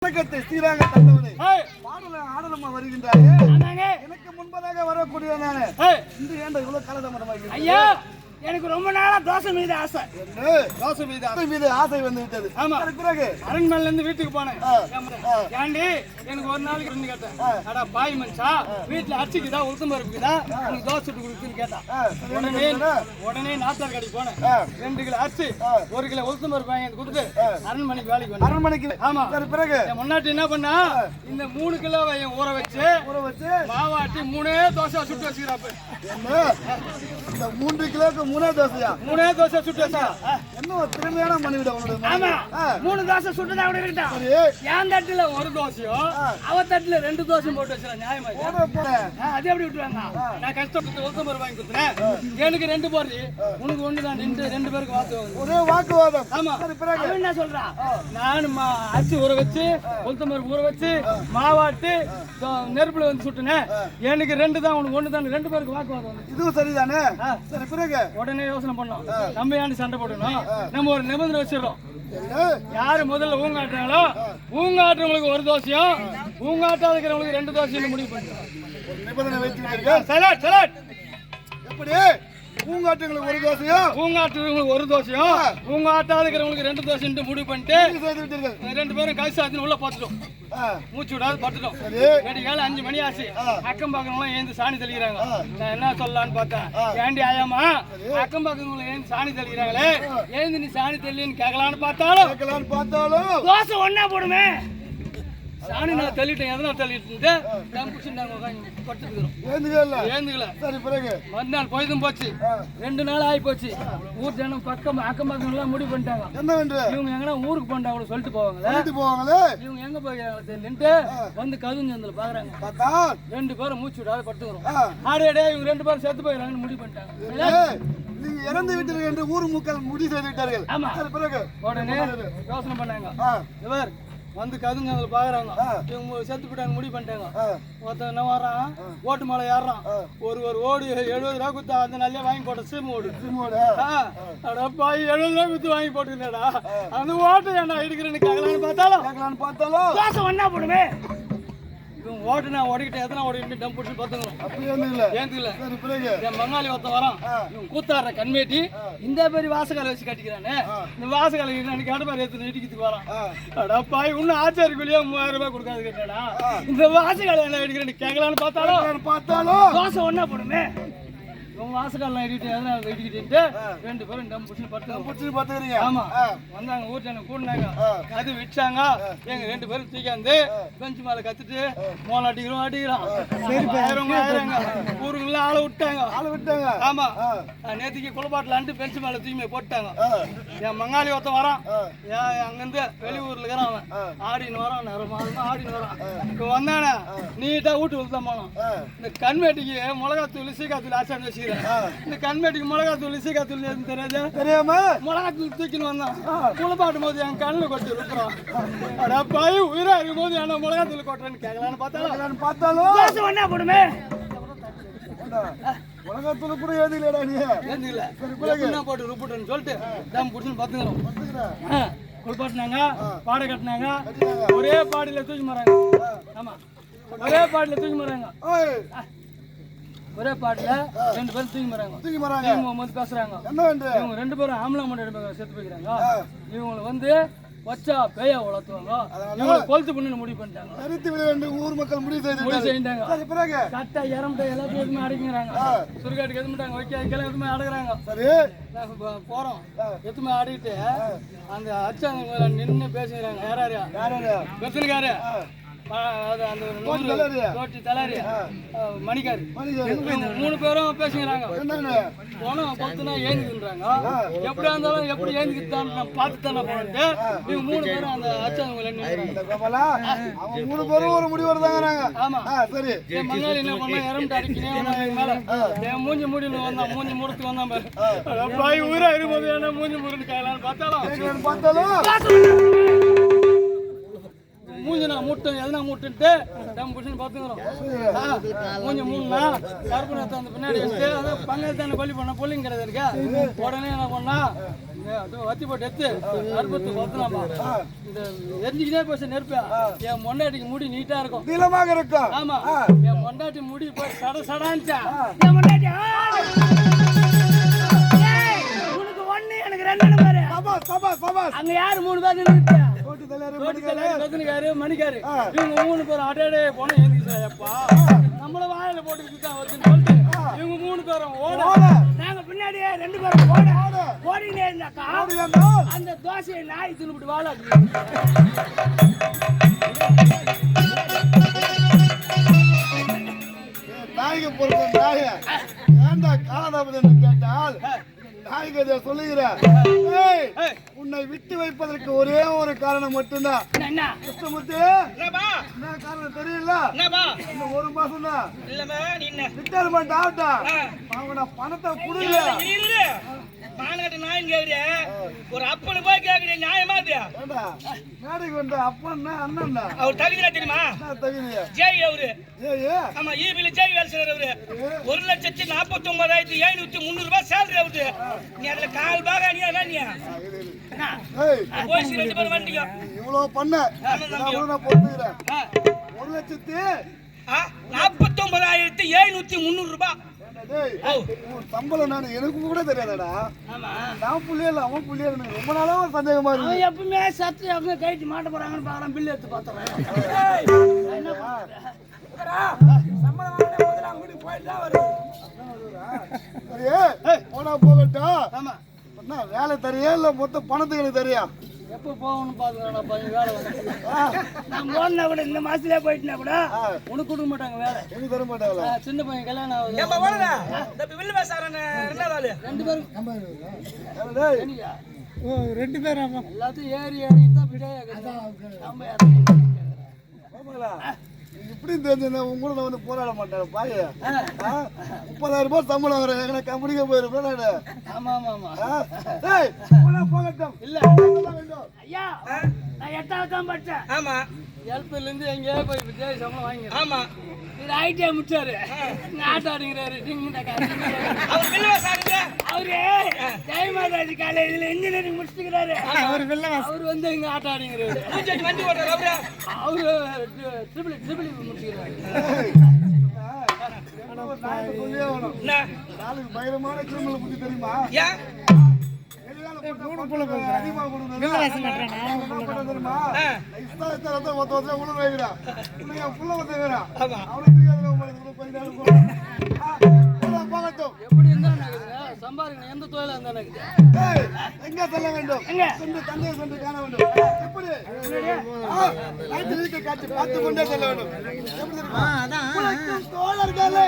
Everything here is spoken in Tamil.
ஸ்ரீராக தந்தவனே ஆடலமா வருகின்றாயே. எனக்கு முன்பதாக வரக்கூடிய நானே இந்த ஏண்ட இவ்வளவு காலதாமதமாக ஐயா, எனக்கு ரொம்ப நாளா தோசை மீது ஆசை. தோசை மீது ஆசை வந்து விட்டது. ஆமா, பிறகு அரண்மனையில இருந்து வீட்டுக்கு போனேன். ஏண்டி எனக்கு ஒரு நாளைக்கு ரெண்டு கேட்டேன். அடா பாய் மனுஷா, வீட்டுல அரிசிக்குதா உளுத்தம் இருக்குதா, எனக்கு தோசை சுட்டு கொடுக்குன்னு கேட்டான். உடனே நாத்தார் கடைக்கு போனேன். 2 கிலோ அரிசி 1 கிலோ உளுத்தம் பருப்பு வாங்கி கொடுத்து அரண்மனைக்கு வேலைக்கு வந்தேன். அரண்மனைக்கு? ஆமா. பிறகு முன்னாடி என்ன பண்ணா, இந்த 3 கிலோ ஊற வச்சு மாவாட்டி 3 தோசை சுட்டு வச்சுக்கிறாப்ப. இந்த 3 கிலோக்கு 3 தோசையா? 3 தோசை சுட்டு வச்சா என்ன ஒரு திறமையான மனைவிட உனக்கு. ஆமா, 3 தோசை சுட்டுதான் அப்படி இருக்கட்டும். என் தட்டுல 1 தோசையும் அவ தட்டுல 2 தோசையும் போட்டு வச்சா நியாயமா? அது எப்படி விட்டுருவாங்க? நான் கஷ்டப்பட்டு உளுத்தம் பருப்பு வாங்கி கொடுத்தேன். எனக்கு 2 போடுறி, உனக்கு 1 தான். 2 பேருக்கு ஒரே வாக்குவாதம். ஆமா. அவன் என்ன சொல்றான், நான் அரிசி ஊற வச்சு உளுத்தம் பருப்பு ஊற வச்சு மாவாட்டு நெருப்புல வந்து சுட்டுனேன். எனக்கு 2 தான், உனக்கு 1 தான். 2 பேருக்கு வாக்குவாதம். இதுவும் சரிதானே? சரி, பிறகு உடனே யோசனை பண்ணோம், நம்ம ஏன் சண்டை போடணும்? நம்ம ஒரு நிபந்தனை வச்சிடறோம். யாரு முதல்ல ஊங்காட்டுறாங்களோ ஊங்காட்டுறவங்களுக்கு 1 தோசையும் ஊங்காட்டாத இருக்கிறவங்களுக்கு 2 தோசையும் முடிவு பண்ணுறோம். நிபந்தனை வைத்து எப்படி? பூங்காட்டுங்களுக்கு 1 தோசையும் பூங்காட்டுறவங்களுக்கு 1 தோசையும் பூங்காட்டாத இருக்கிறவங்களுக்கு 2 தோசைன்னு முடிவு பண்ணிட்டு 2 பேரும் கை சாத்தின்னு உள்ள பார்த்துட்டோம். மூச்சு விடாது பட்டுட்டோம். வேடிக்கால 5 மணி ஆச்சு. அக்கம் பக்கம்லாம் ஏந்து சாணி தெளிக்கிறாங்க. நான் என்ன சொல்லலான்னு பார்த்தேன், ஏண்டி ஆயாமா அக்கம் பக்கங்களை ஏந்து சாணி தெளிக்கிறாங்களே, ஏந்து நீ சாணி தெளின்னு கேட்கலான்னு பார்த்தாலும் தோசை ஒன்னா போடுமே. சாணி நான் தள்ளிட்டேன், எதனா தள்ளிட்டு ஏந்துக்கல. மறுநாள் பொய்தும் போச்சு. 2 நாள் ஆகி போச்சு. ஊர் ஜனம் பக்கம் அக்கம் பக்கம் எல்லாம் முடிவு பண்ணிட்டாங்க. இவங்க எங்கன்னா ஊருக்கு போண்டா கூட சொல்லிட்டு போவாங்களே. இவங்க எங்க போகிறாங்க தெரியலன்ட்டு வந்து கதுஞ்சந்தில பாக்குறாங்க. 2 பேரும் மூச்சு விடாத படுத்துக்கிறோம். ஆடே இவங்க 2 பேரும் செத்து போயிடறாங்கன்னு முடிவு பண்ணிட்டாங்க. நீங்க இறந்து விட்டீர்கள் என்று ஊர் மக்கள் முடிவு செய்து விட்டார்கள். ஆமா. உடனே யோசனை பண்ணாங்க. இவர் வந்து கதுங்க அதில் பாக்குறாங்க. இவங்க செத்து போட்டாங்க முடிவு பண்ணிட்டாங்க. ஒருத்தன் என்ன வரான், ஓட்டு மேலே ஏறான். ஒரு ஓடு 70 ரூபா குத்து அந்த நல்ல வாங்கி போட்ட சிம் ஓடு. அடப்பா 70 ரூபா குத்து வாங்கி போட்டுருந்தேடா. அந்த ஓட்டு என்ன எடுக்கிறேன்னு கேட்கலான்னு பார்த்தாலும் காசு ஒன்னா போடுமே. இவங்க ஓட்டு நான் ஓடிக்கிட்டேன், எத்தனை ஓடிக்கிட்டு டம் பிடிச்சி பார்த்துக்கிறோம். ஏந்துக்கல. என் பங்காளி ஒருத்தன் வரான். இவங்க கூத்தாடுற கண்மேட்டி இந்த பெரிய வாசகால வச்சு கட்டிக்கிறானே. இந்த வாசகால கடப்பாரு எடுத்து இடிக்கிறதுக்கு வரான். அடப்பாய் இன்னும் ஆச்சாரிக்குள்ளேயே 3000 ரூபாய் கொடுக்காது கேட்டாடா. இந்த வாசகால என்ன எடுக்கிறேன்னு கேட்கலான்னு பார்த்தாலும் தோசை ஒன்னா போடுமே. உங்க வாசகாலாம் இடிக்கிட்டு 2 பேரும் டம் பிடிச்சி பார்த்துக்கிறீங்க. ஆமா, வந்தாங்க ஊர் ஜனம் கூடினாங்க. அது விட்டாங்க. எங்க 2 பேரும் தூக்காந்து பெஞ்சு மேல கத்துட்டு மோளம் அடிக்கிறான். ஊருங்கெல்லாம் ஆளை விட்டாங்க. ஆமா, நேற்றுக்கு குளப்பாட்டில் பெஞ்சு மேல தூக்கி போட்டாங்க. என் மங்காளி ஒருத்தன் வரான். அங்கிருந்து வெளியூர்ல இருக்கிறான். அவன் ஆடின்னு வரான், ஆடின்னு வரான். இப்ப வந்தானே நீட்டா வீட்டு தான் போனோம். இந்த கண்மேட்டிக்கு மிளகாத்தூள் சீக்காத்தூள் ஆச்சாரம் வச்சுக்கிறேன். இந்த கண்மேட்டிக்கு மிளகாத்தூள் சீக்காத்தூள் தெரியாம மிளகாத்தூள் தூக்கின்னு வந்தான். குளப்பாட்டும் போது என் கண்ணில் கொட்டி இருக்கிறோம். அடப்பாய் உயிரா இருக்கும் போது என்ன மிளகாத்தூள் கொட்டுறேன்னு கேட்கலான்னு பார்த்தாலும் என்ன போடுமே. மிளகாத்தூள் கூட ஏந்திக்கலடா நீ. ஏந்திக்கல போட்டு ருப்புட்டுன்னு சொல்லிட்டு டம் பிடிச்சுன்னு பார்த்துக்கிறோம். குளிப்பாட்டினாங்க, பாடை கட்டினாங்க. ஒரே பாடியில தூக்கி மாறாங்க. ஆமா, ஒரே பாடியில தூக்கி மாறாங்க. ஒரே பாட்டுல 2 பேரும் தூக்கி மாறாங்க. இவங்க வந்து பேசுறாங்க. இவங்க 2 பேரும் ஆம்பளை மட்டும் செத்து போய்க்கிறாங்க. இவங்களை வந்து வச்சா பேயா வளர்த்துவாங்க. இவங்களை கொலுத்து பண்ணு முடிவு பண்ணிட்டாங்க. ஊர் மக்கள் முடிவு செஞ்சுட்டாங்க. கட்டை இறம்பிட்ட எல்லாத்தையும் எதுவுமே அடிக்கிறாங்க. சுருக்காட்டுக்கு எதுமாட்டாங்க, வைக்காதுக்கெல்லாம் எதுவுமே அடக்குறாங்க. போறோம் எதுவுமே ஆடிட்டு அந்த அச்சாங்க நின்று பேசுகிறாங்க. யாராரு வெத்தனுக்காரு, மணிக்காரு, 3 பேரும் பேசுகிறாங்க. போனோம் பொறுத்துனா ஏந்துக்குன்றாங்க. எப்படியா இருந்தாலும் எப்படி ஏந்துக்கிட்டான் பார்த்து தானே போனது. இவங்க 3 பேரும் அந்த அச்சாங்க 3 பேரும் ஒரு முடிவு வருதாங்க. ஆமா, சரி. என் மங்காளி என்ன பண்ணா, இறந்து அடிக்கணும் மேல என் மூஞ்சி மூடினு வந்தான். மூஞ்சி மூடத்துக்கு வந்தான். பாய் ஊரா இருக்கும்போது என்ன மூஞ்சி மூடினு கையலான்னு பார்த்தாலும் மூஞ்சி நான் மூட்டும் எதனா மூட்டுன்ட்டு டம் புடிச்சுன்னு பார்த்துக்கிறோம். மூஞ்சி மூணுனா கருப்பு நேரத்தை அந்த பின்னாடி வச்சுட்டு அதான் பங்கத்தான கொல்லி பண்ண பொல்லிங் கிடையாது இருக்கா. உடனே என்ன பண்ணா வத்தி போட்டு எடுத்து கருப்பத்து பார்த்துலாமா இந்த எரிஞ்சுக்கிட்டே போச்சு நெருப்பா. என் மொண்டாட்டிக்கு முடி நீட்டா இருக்கும், நீளமாக இருக்கும். ஆமா, என் மொண்டாட்டி முடி போய் சட சடான்ச்சா. என் மொண்டாட்டி உனக்கு ஒண்ணு எனக்கு ரெண்டு பேரு. அங்க யாரு 3 பேர் நின்னுட்டு மணிக்காரு இவங்க 3 பேரும் அடையாடே போன ஏந்திப்பா நம்மள வாயில போட்டுக்கிட்டு தான் வருதுன்னு சொல்லிட்டு இவங்க 3 பேரும் ஓட, நாங்க பின்னாடியே 2 பேரும் ஓடினே இருந்தாக்கா அந்த தோசையை நாய் தின்னுபிட்டு வாழ நாய்க்கு பொறுத்த நாய ஏண்டா காலதாபதி என்று கேட்டால் நாய்க்கு சொல்லுகிறேன். உன்னை விட்டு வைப்பதற்கு ஒரே ஒரு காரணம் மட்டும்தான். கிருஷ்ணமூர்த்தி, என்ன காரணம் தெரியல? இன்னும் 1 மாசம் தான் ரிட்டையர்மெண்ட் ஆகட்டா. அவங்க பணத்தை கொடுங்க. ஒரு அப்பனு போய் கேக்குறீங்க நியாயமா? மேடைக்கு வந்த அப்பன்னா அண்ணன் அவர் தகுதியா தெரியுமா? தகுதியா? ஜெய் அவரு. ஆமா, ஈபில ஜெய் வேலை செய்யற அவரு. 1,49,700 ரூபாய் சேலரி அவரு. நீ அதுல கால் பாக நீ போய் 2 பேரும் வண்டியோ இவ்வளவு பண்ண நான் பொறுத்துக்கிறேன். 1,49,700 ரூபாய் சம்பளம். நான் எனக்கு கூட தெரியாதடா. நான் புள்ளியா இல்ல அவன் புள்ளியா. எனக்கு ரொம்ப நாளா ஒரு சந்தேகமா இருக்கு. அவன் எப்பவுமே சத்து அவங்க கைட்டு மாட்ட போறாங்கன்னு பாக்குறான். பில்லு எடுத்து பாத்துறேன். போனா போகட்டும். வேலை தெரியா இல்ல மொத்த பணத்துக்கு தெரியா? எப்ப போகணும்னு பாத்துக்கிறேன். வேலை வந்து நான் போனா கூட இந்த மாசத்துலயே போயிட்டுனா கூட உனக்கு கொடுக்க மாட்டாங்க வேலை. எனக்கு தர மாட்டாங்களா? சின்ன பையன் கல்யாணம் ஆகுது. 2 பேரும் 2 பேரும் எல்லாத்தையும் ஏறி ஏறி தான் இப்படி தெரிஞ்ச உங்களோட வந்து போராட மாட்டேன் பாய. 30,000 ரூபாய் சம்பளம் வர எங்க கம்பெனிக்கு போயிருப்பேன். ஆமா ஆமா ஆமா. போகட்டும். இல்ல ஐயா, நான் 8வது தான் படிச்சேன். ஆமா, எல்பில இருந்து எங்கேயோ போய் விஜய் சம்பளம் வாங்கி. ஆமா, இது ஐடியா முடிச்சாரு. ஆட்டோ ஆடுங்கிறாரு. அவரு ஜெயமாதாஜி காலேஜ்ல இன்ஜினியரிங் முடிச்சுக்கிறாரு. அவர் வந்து இங்க ஆட்டோ ஆடுங்கிறாரு. வண்டி ஓட்டுறாரு. அவரு ட்ரிபிள் முடிச்சுக்கிறாரு. பயங்கரமான கிரிமினல் புத்தி தெரியுமா? எப்படி இருந்தா சம்பாதிக்கணும். எந்த தொழிலா இருந்தா எங்க செல்ல வேண்டும்? தந்தையை சென்று காண வேண்டும். எப்படி காட்சி பார்த்து கொண்டே செல்ல வேண்டும். எப்படி தெரியுமா? தோழர்களே